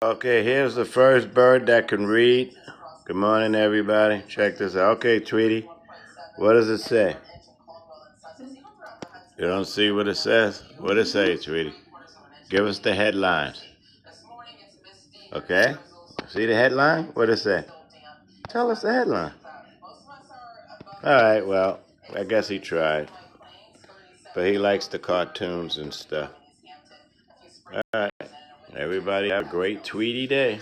Okay, here's the first bird that can read. Good morning, everybody. Check this out. Okay, Tweety, what does it say? You don't see what it says? What does it say, Tweety? Give us the headlines. Okay? See the headline? What does it say? Tell us the headline. Alright, well, I guess he tried. But he likes the cartoons and stuff. Alright. Everybody have a great Tweety day.